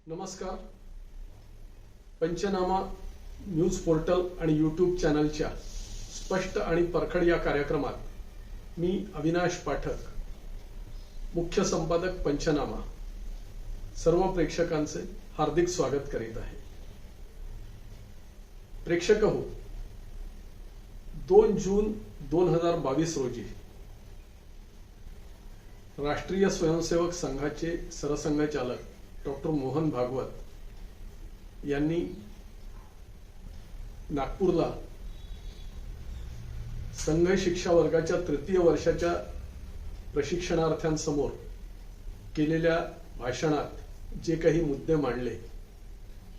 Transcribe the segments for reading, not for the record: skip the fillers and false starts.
नमस्कार. पंचनामा news portal आणि यूट्यूब चॅनलच्या स्पष्ट आणि परखड या कार्यक्रमात मी अविनाश पाठक, मुख्य संपादक पंचनामा, सर्व प्रेक्षकांचे हार्दिक स्वागत करीत आहे. प्रेक्षक हो, 2 जून 2022 रोजी राष्ट्रीय स्वयंसेवक संघाचे सरसंघचालक डॉक्टर मोहन भागवत यांनी नागपूरला संघ शिक्षा वर्गाच्या तृतीय वर्षाच्या प्रशिक्षणार्थ्यांसमोर केलेल्या भाषणात जे काही मुद्दे मांडले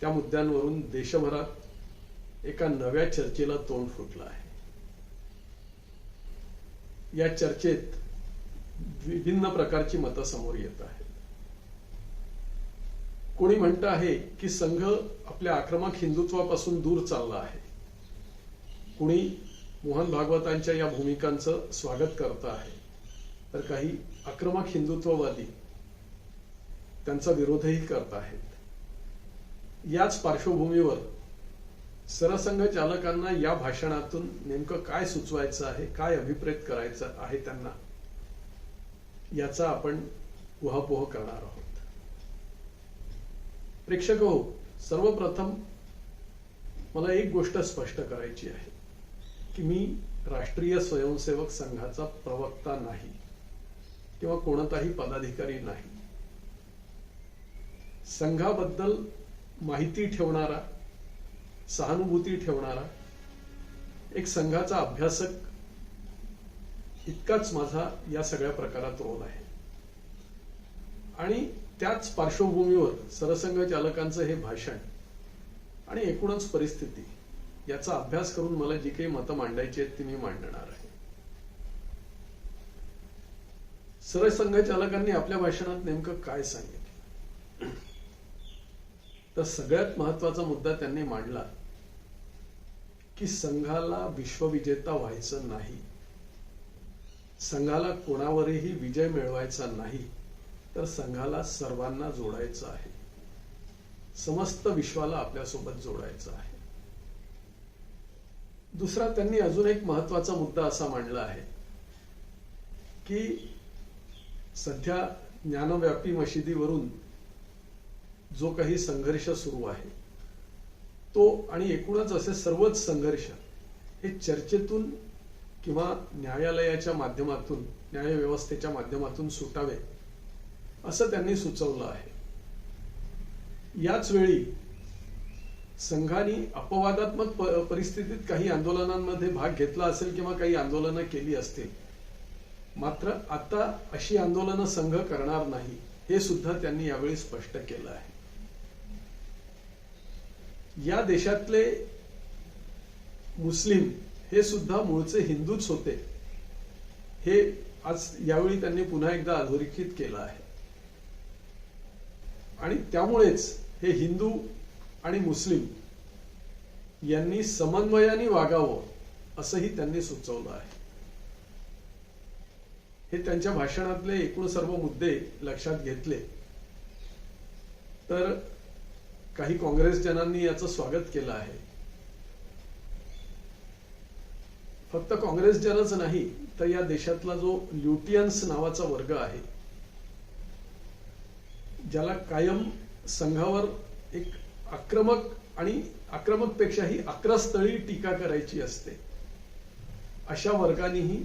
त्या मुद्द्यांवरून देशभरात एका नव्या चर्चेला तोंड फुटलं आहे. या चर्चेत विभिन्न प्रकारची मतं समोर येत आहेत. कोणी म्हणतं आहे की संघ आपल्या आक्रमक हिंदुत्वापासून दूर चालला आहे. कोणी मोहन भागवतांच्या या भूमिकांचं स्वागत करत आहे, तर काही आक्रमक हिंदुत्ववादी त्यांचा विरोधही करत आहेत. याच पार्श्वभूमीवर सरसंघचालकांना या भाषणातून नेमकं काय सुचवायचं आहे, काय अभिप्रेत करायचं आहे त्यांना, याचा आपण उहापोह करणार आहोत. प्रेक्षक हो, सर्वप्रथम मला एक गोष्ट स्पष्ट करायची आहे की मी राष्ट्रीय स्वयंसेवक संघाचा प्रवक्ता नाही किंवा कोणताही पदाधिकारी नाही. संघाबद्दल माहिती ठेवणारा, सहानुभूती ठेवणारा एक संघाचा अभ्यासक इतकाच माझा या सगळ्या प्रकारात रोल आहे. आणि त्याच पार्श्वभूमीवर सरसंघचालकांचं हे भाषण आणि एकूणच परिस्थिती याचा अभ्यास करून मला जी काही मतं मांडायची आहेत ती मी मांडणार आहे. सरसंघचालकांनी आपल्या भाषणात नेमकं काय सांगितलं, तर सगळ्यात महत्वाचा मुद्दा त्यांनी मांडला की संघाला विश्वविजेता व्हायचं नाही, संघाला कोणावरही विजय मिळवायचा नाही, तर संघाला सर्वांना जोडायचं आहे, समस्त विश्वाला आपल्यासोबत जोडायचं आहे. दुसरा त्यांनी अजून एक महत्वाचा मुद्दा असा मांडला आहे की सध्या ज्ञानव्यापी मशिदीवरून जो काही संघर्ष सुरू आहे तो आणि एकूणच असे सर्वच संघर्ष हे चर्चेतून किंवा न्यायालयाच्या माध्यमातून, न्यायव्यवस्थेच्या माध्यमातून सुटावे असं त्यांनी सुचवलं आहे. याच वेळी संघाने अपवादात्मक परिस्थितीत काही आंदोलनांमध्ये भाग घेतला असेल किंवा काही आंदोलनं केली असतील, मात्र आता अशी आंदोलनं संघ करणार नाही हे सुद्धा त्यांनी यावेळी स्पष्ट केलं आहे. या देशातले मुस्लिम हे सुद्धा मूळचे हिंदूच होते हे आज यावेळी त्यांनी पुन्हा एकदा अधोरेखित केलं आहे. आणि त्यामुळेच हे हिंदू आणि मुस्लिम यांनी समन्वयाने वागावं असंही त्यांनी सुचवलं आहे. हे त्यांच्या भाषणातले एकूण सर्व मुद्दे लक्षात घेतले तर काही काँग्रेसजनांनी याचं स्वागत केलं आहे. फक्त काँग्रेसजनच नाही तर या देशातला जो ल्युटियन्स नावाचा वर्ग आहे, ज्याला कायम संघावर एक आक्रमक आणि आक्रमकपेक्षाही आक्रस्थळी टीका करायची असते, अशा वर्गानेही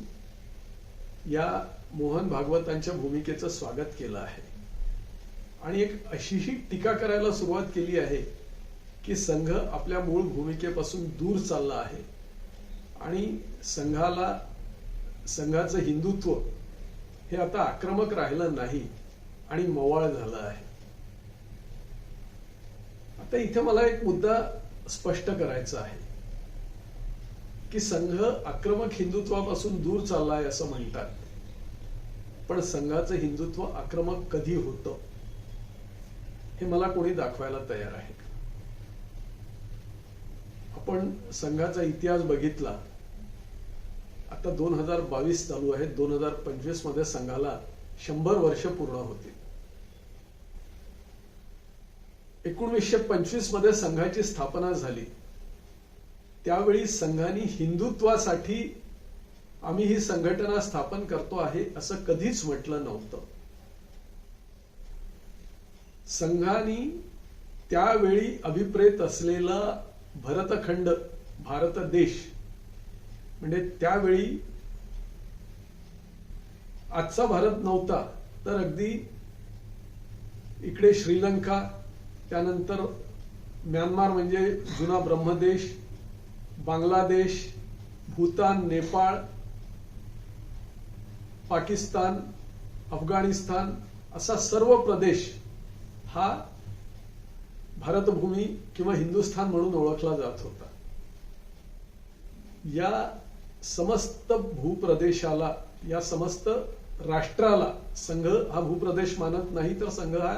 या मोहन भागवतांच्या भूमिकेचं स्वागत केलं आहे. आणि एक अशीही टीका करायला सुरुवात केली आहे की संघ आपल्या मूळ भूमिकेपासून दूर चालला आहे आणि संघाचं हिंदुत्व हे आता आक्रमक राहिलं नाही आणि मवाळ झालं आहे. आता इथे मला एक मुद्दा स्पष्ट करायचा आहे की संघ आक्रमक हिंदुत्वापासून दूर चाललाय असं म्हणतात, पण संघाचं हिंदुत्व आक्रमक कधी होतं हे मला कोणी दाखवायला तयार आहे का? आपण संघाचा इतिहास बघितला, आता 2022 चालू आहे, 2025 मध्ये संघाला 100 वर्ष पूर्ण होतील. 1925 मध्ये संघाची स्थापना झाली, त्यावेळी संघाने हिंदुत्वासाठी आम्ही ही संघटना स्थापन करतो आहे असं कधीच म्हटलं नव्हतं. संघाने त्यावेळी अभिप्रेत असलेला भरतखंड, भारत देश, म्हणजे त्यावेळी आजचा भारत नव्हता, तर अगदी इकडे श्रीलंका, त्यानंतर म्यानमार म्हणजे जुना ब्रह्मदेश, बांगलादेश, भूतान, नेपाळ, पाकिस्तान, अफगाणिस्तान असा सर्व प्रदेश हा भारतभूमी किंवा हिंदुस्थान म्हणून ओळखला जात होता. या समस्त भूप्रदेशाला, या समस्त राष्ट्राला, संघ हा भूप्रदेश मानत नाही तर संघ हा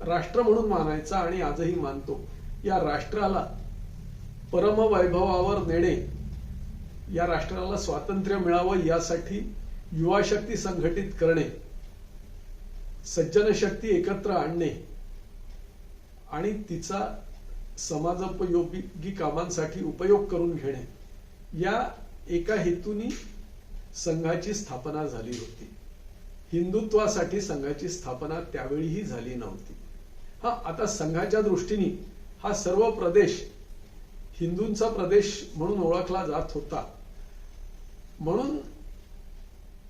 राष्ट्र म्हणून मानायचा आणि आजही मानतो. या राष्ट्राला परमवैभवावर नेणे, या राष्ट्राला स्वातंत्र्य मिळावं यासाठी युवा शक्ती संघटित करणे, सज्जन शक्ती एकत्र आणणे आणि तिचा समाजोपयोगी कामांसाठी उपयोग करून घेणे, या एका हेतूनी संघाची स्थापना झाली होती. हिंदुत्वासाठी संघाची स्थापना त्यावेळीही झाली नव्हती. आता संघाच्या दृष्टीने हा सर्व प्रदेश हिंदूंचा प्रदेश म्हणून ओळखला जात होता, म्हणून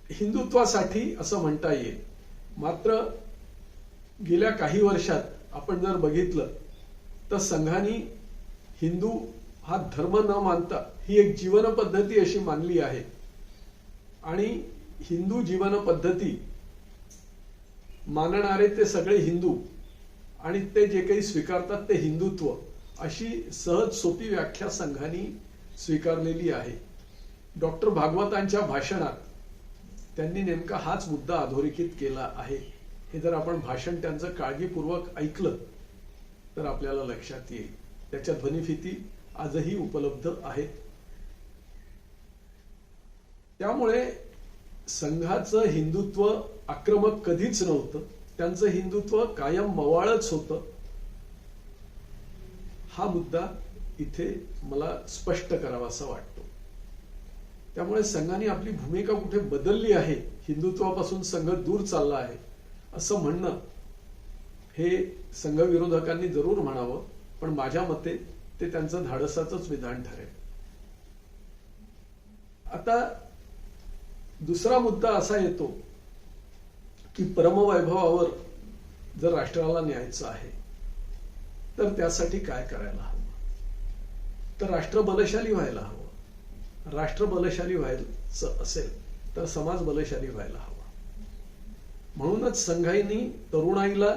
हिंदुत्वासाठी असं म्हणता येईल. मात्र गेल्या काही वर्षात आपण जर बघितलं तर संघाने हिंदू हा धर्म न मानता ही एक जीवन पद्धती अशी मानली आहे आणि हिंदू जीवन पद्धती मानणारे ते सगळे हिंदू आणि ते जे काही स्वीकारतात ते हिंदुत्व, अशी सहज सोपी व्याख्या संघाने स्वीकारलेली आहे. डॉक्टर भागवतांच्या भाषणात त्यांनी नेमका हाच मुद्दा अधोरेखित केला आहे. हे जर आपण भाषण त्यांचं काळजीपूर्वक ऐकलं तर आपल्याला लक्षात येईल. त्याच्या ध्वनिफिती आजही उपलब्ध आहेत. त्यामुळे संघाचं हिंदुत्व आक्रमक कधीच नव्हतं, त्यांचं हिंदुत्व कायम मवाळच होतं. हा मुद्दा इथे मला स्पष्ट करावासा वाटतो. त्यामुळे संघाने आपली भूमिका कुठे बदलली आहे, हिंदुत्वापासून संघ दूर चालला आहे असं म्हणणं हे संघ विरोधकांनी जरूर म्हणावं, पण माझ्या मते ते त्यांचं धाडसाचंच विधान ठरेल. आता दुसरा मुद्दा असा येतो की परमवैभवावर जर राष्ट्राला न्यायचं आहे तर त्यासाठी काय करायला हवं, तर राष्ट्र बलशाली व्हायला हवं. राष्ट्र बलशाली व्हायचं असेल तर समाज बलशाली व्हायला हवा. म्हणूनच संघाने तरुणाईला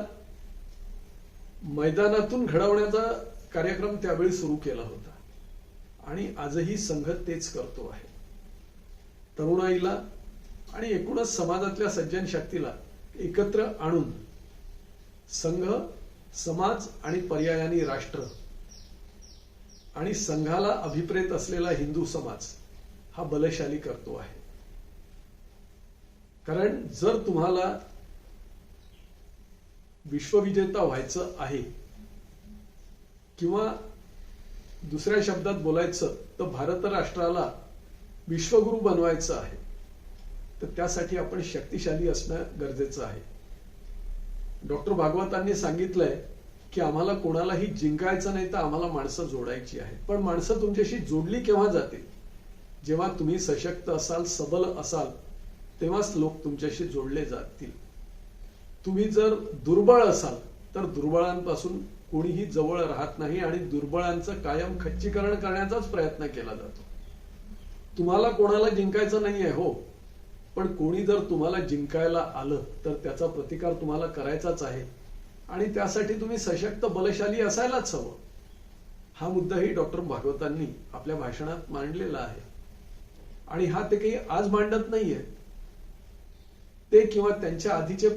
मैदानातून घडवण्याचा कार्यक्रम त्यावेळी सुरू केला होता आणि आजही संघ तेच करतो आहे. तरुणाईला आणि एकूणच समाजातल्या सज्जन शक्तीला एकत्र आणून संघ, समाज आणि पर्यायाने राष्ट्र आणि संघाला अभिप्रेत असलेला हिंदू समाज हा बलशाली करतो आहे. कारण जर तुम्हाला विश्वविजेता व्हायचं आहे किंवा दुसऱ्या शब्दात बोलायचं तर भारत राष्ट्राला विश्वगुरु बनवायचं आहे, तर त्यासाठी आपण शक्तिशाली असणं गरजेचं आहे. डॉक्टर भागवतांनी सांगितलंय की आम्हाला कोणालाही जिंकायचं नाही तर आम्हाला माणसं जोडायची आहे. पण माणसं तुमच्याशी जोडली केव्हा जातील? जेव्हा तुम्ही सशक्त असाल, सबल असाल, तेव्हाच लोक तुमच्याशी जोडले जातील. तुम्ही जर दुर्बळ असाल तर दुर्बळांपासून कोणीही जवळ राहत नाही आणि दुर्बळांचं कायम खच्चीकरण करण्याचाच प्रयत्न केला जातो. तुम्हाला कोणाला जिंकायचं नाहीये, हो, पण कोणी जर तुम्हाला जिंकायला आलं तर त्याचा प्रतिकार तुम्हाला करायचाच आहे आणि त्यासाठी तुम्ही सशक्त बलशाली असायलाच हवं. हा मुद्दाही डॉक्टर भागवतांनी आपल्या भाषणात मांडलेला आहे आणि हा ते काही आज मांडत नाहीये. ते किंवा त्यांच्या आधीचे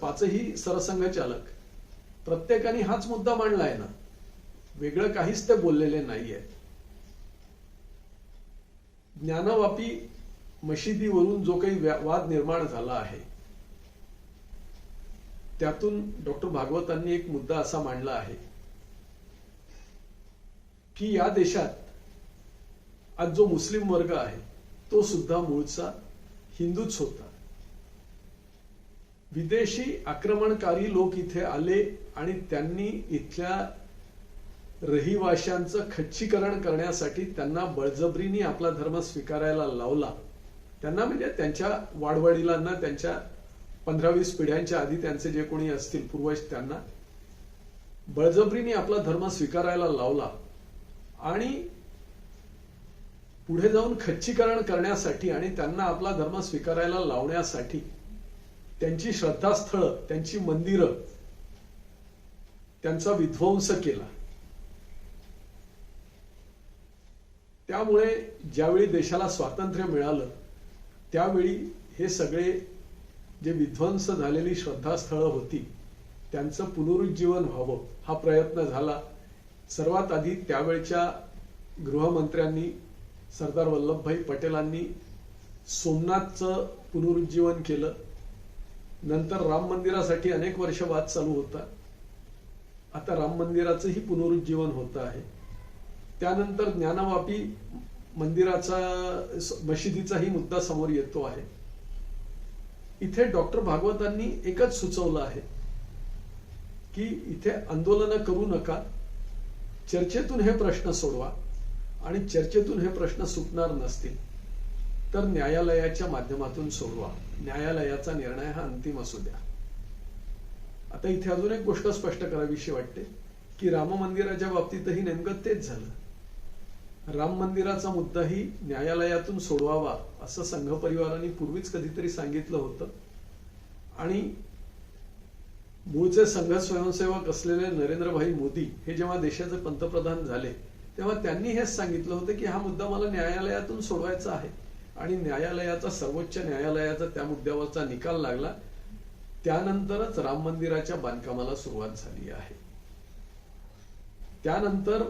पाचही सरसंघचालक प्रत्येकाने हाच मुद्दा मांडलाय ना, वेगळं काहीच ते बोललेले नाहीये. ज्ञानवापी मशिदीवरून जो काही वाद निर्माण झाला आहे त्यातून डॉक्टर भागवतांनी एक मुद्दा असा मांडला आहे की या देशात आज जो मुस्लिम वर्ग आहे तो सुद्धा मूळचा हिंदूच होता. विदेशी आक्रमणकारी लोक इथे आले आणि त्यांनी इथल्या रहिवाशांचं खच्चीकरण करण्यासाठी त्यांना बळजबरीने आपला धर्म स्वीकारायला लावला. त्यांना म्हणजे त्यांच्या वाडवडिलांना, त्यांच्या 15-20 पिढ्यांच्या आधी त्यांचे जे कोणी असतील पूर्वज, त्यांना बळजबरीने आपला धर्म स्वीकारायला लावला आणि पुढे जाऊन खच्चीकरण करण्यासाठी आणि त्यांना आपला धर्म स्वीकारायला लावण्यासाठी त्यांची श्रद्धास्थळं, त्यांची मंदिरं, त्यांचा विध्वंस केला. त्यामुळे ज्यावेळी देशाला स्वातंत्र्य मिळालं त्यावेळी हे सगळे जे विध्वंस झालेली श्रद्धास्थळं होती त्यांचं पुनरुज्जीवन व्हावं हा प्रयत्न झाला. सर्वात आधी त्यावेळच्या गृहमंत्र्यांनी सरदार वल्लभभाई पटेलांनी सोमनाथचं पुनरुज्जीवन केलं. नंतर राम मंदिरासाठी अनेक वर्ष वाद चालू होता. आता राम मंदिराचंही पुनरुज्जीवन होत आहे. त्यानंतर ज्ञानवापी मंदिराचा, मशिदीचाही मुद्दा समोर येतो आहे. इथे डॉक्टर भागवतांनी एकच सुचवलं आहे की इथे आंदोलन करू नका, चर्चेतून हे प्रश्न सोडवा आणि चर्चेतून हे प्रश्न सुटणार नसतील तर न्यायालयाच्या माध्यमातून सोडवा. न्यायालयाचा निर्णय हा अंतिम असू द्या. आता इथे अजून एक गोष्ट स्पष्ट करावीशी वाटते की राम मंदिराच्या बाबतीतही नेमकं तेच झालं. राम मंदिराचा मुद्दाही न्यायालयातून सोडवावा असं संघ परिवारांनी पूर्वीच कधीतरी सांगितलं होतं आणि मूळचे संघ स्वयंसेवक असलेले नरेंद्रभाई मोदी हे जेव्हा देशाचे पंतप्रधान झाले तेव्हा त्यांनी हेच सांगितलं होतं की हा मुद्दा मला न्यायालयातून सोडवायचा आहे आणि न्यायालयाचा, सर्वोच्च न्यायालयाचा त्या मुद्द्यावरचा निकाल लागला. त्यानंतरच राम मंदिराच्या बांधकामाला सुरुवात झाली आहे. त्यानंतर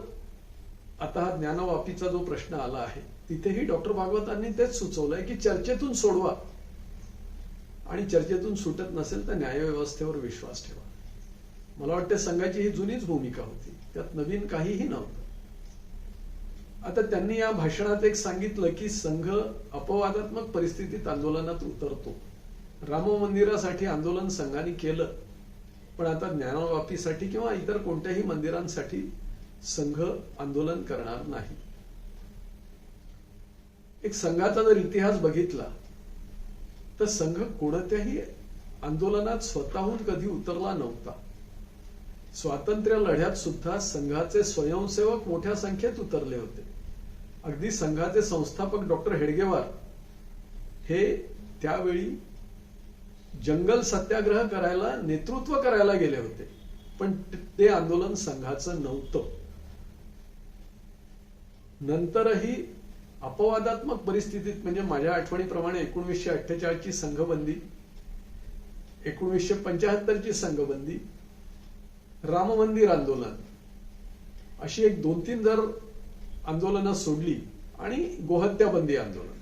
आता हा ज्ञानवापीचा जो प्रश्न आला आहे तिथेही डॉक्टर भागवतांनी तेच सुचवलंय की चर्चेतून सोडवा आणि चर्चेतून सुटत नसेल तर न्यायव्यवस्थेवर विश्वास ठेवा. मला वाटतं संघाची ही जुनीच भूमिका होती, त्यात नवीन काहीही नव्हतं. आता त्यांनी या भाषणात एक सांगितलं की संघ अपवादात्मक परिस्थितीत आंदोलनात उतरतो. राम मंदिरासाठी आंदोलन संघाने केलं, पण आता ज्ञानवापीसाठी किंवा इतर कोणत्याही मंदिरांसाठी संघ आंदोलन करणार नाही. एक संघाचा जर इतिहास बघितला तर संघ कोणत्याही आंदोलनात स्वतःहून कधी उतरला नव्हता. स्वातंत्र्य लढ्यात सुद्धा संघाचे स्वयंसेवक मोठ्या संख्येत उतरले होते. अगदी संघाचे संस्थापक डॉक्टर हेडगेवार हे त्यावेळी जंगल सत्याग्रह करायला, नेतृत्व करायला गेले होते, पण ते आंदोलन संघाचं नव्हतं. नंतरही अपवादात्मक परिस्थितीत, म्हणजे माझ्या आठवणीप्रमाणे 1948 ची संघबंदी, 1975 ची संघबंदी, राम मंदिर आंदोलन, अशी एक 2-3 जर आंदोलनं सोडली आणि गोहत्या बंदी आंदोलन,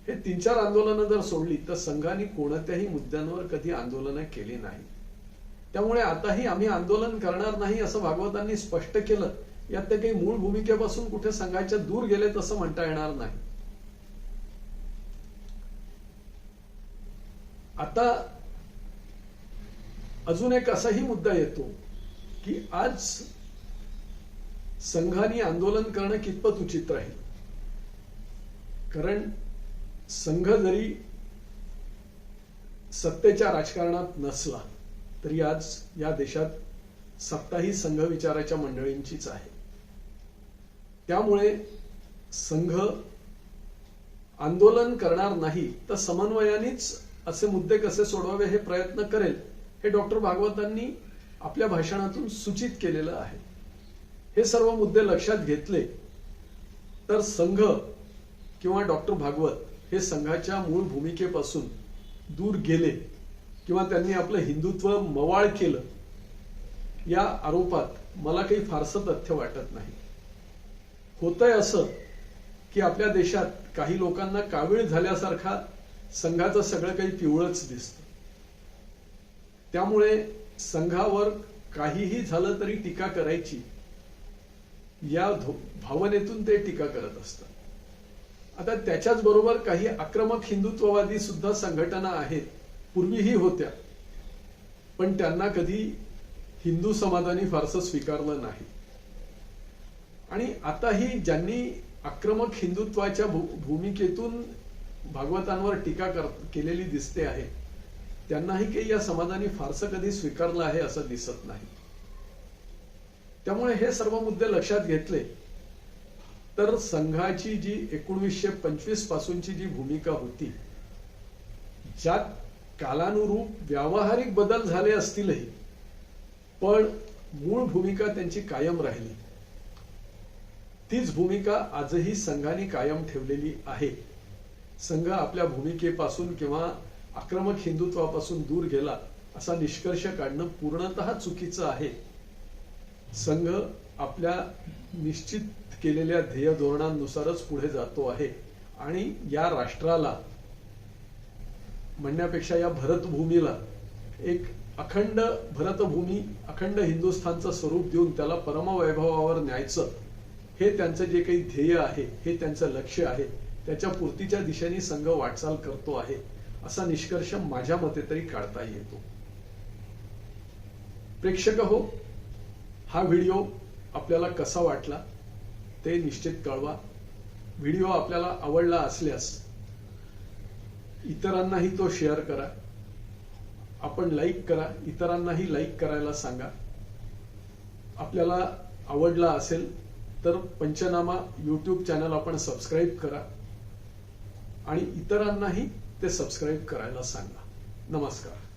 हे 3-4 आंदोलनं जर सोडली तर संघाने कोणत्याही मुद्द्यांवर कधी आंदोलनं केली नाही. त्यामुळे आताही आम्ही आंदोलन करणार नाही असं भागवतांनी स्पष्ट केलं. यात ते काही मूळ भूमिकेपासून कुठे संघाच्या दूर गेलेत असं म्हणता येणार नाही. आता अजून एक असाही मुद्दा येतो की आज संघाने आंदोलन करणं कितपत उचित राहील. कारण संघ जरी सत्तेच्या राजकारणात नसला तरी आज या देशात सत्ता ही संघ विचाराच्या मंडळींचीच आहे. त्यामुळे संघ आंदोलन करणार नाही तर समन्वयानेच असे मुद्दे कसे सोडवावे हे प्रयत्न करेल, हे डॉक्टर भागवतांनी आपल्या भाषणातून सूचित केलेलं आहे. हे सर्व मुद्दे लक्षात घेतले तर संघ किंवा डॉक्टर भागवत हे संघाच्या मूळ भूमिकेपासून दूर गेले किंवा त्यांनी आपलं हिंदुत्व मवाळ केलं, या आरोपात मला काही फारसं तथ्य वाटत नाही. होतंय असं की आपल्या देशात काही लोकांना कावीळ झाल्यासारखा संघाचं सगळं काही पिवळच दिसतं. त्यामुळे संघावर काहीही झालं तरी टीका करायची या भावनेतून ते टीका करत असतात. आता त्याच्याच बरोबर काही आक्रमक हिंदुत्ववादी सुद्धा संघटना आहेत, पूर्वीही होत्या, पण त्यांना कधी हिंदू समाजाने फारसं स्वीकारलं नाही. आणि आताही ज्यांनी आक्रमक हिंदुत्वाच्या भूमिकेतून भागवतांवर टीका केलेली दिसते आहे, त्यांनाही काही या समाजाने फारसं कधी स्वीकारलं आहे असं दिसत नाही. त्यामुळे हे सर्व मुद्दे लक्षात घेतले तर संघाची जी 1925 पासूनची जी भूमिका होती, ज्यात कालानुरूप व्यावहारिक बदल झाले असतीलही, पण मूळ भूमिका त्यांची कायम राहिली. तीच भूमिका आजही संघाने कायम ठेवलेली आहे. संघ आपल्या भूमिकेपासून किंवा आक्रमक हिंदुत्वापासून दूर गेला असा निष्कर्ष काढणं पूर्णतः चुकीचं आहे. संघ आपल्या निश्चित केलेल्या ध्येय धोरणांनुसारच पुढे जातो आहे आणि या राष्ट्राला म्हणण्यापेक्षा या भरतभूमीला एक अखंड भरतभूमी, अखंड हिंदुस्थानचं स्वरूप देऊन त्याला परमवैभवावर न्यायचं, हे त्यांचं जे काही ध्येय आहे, हे त्यांचं लक्ष्य आहे. त्याच्या पूर्तीच्या दिशेने संघ वाटचाल करतो आहे असा निष्कर्ष माझ्या मते तरी काढता येतो. प्रेक्षक हो, हा व्हिडिओ आपल्याला कसा वाटला ते निश्चित कळवा. व्हिडिओ आपल्याला आवडला असल्यास इतरांनाही तो शेअर करा. आपण लाईक करा, इतरांनाही लाईक करायला सांगा. आपल्याला आवडला असेल तर पंचनामा YouTube चॅनल आपण सबस्क्राईब करा आणि इतरांनाही ते सबस्क्राईब करायला सांगा. नमस्कार.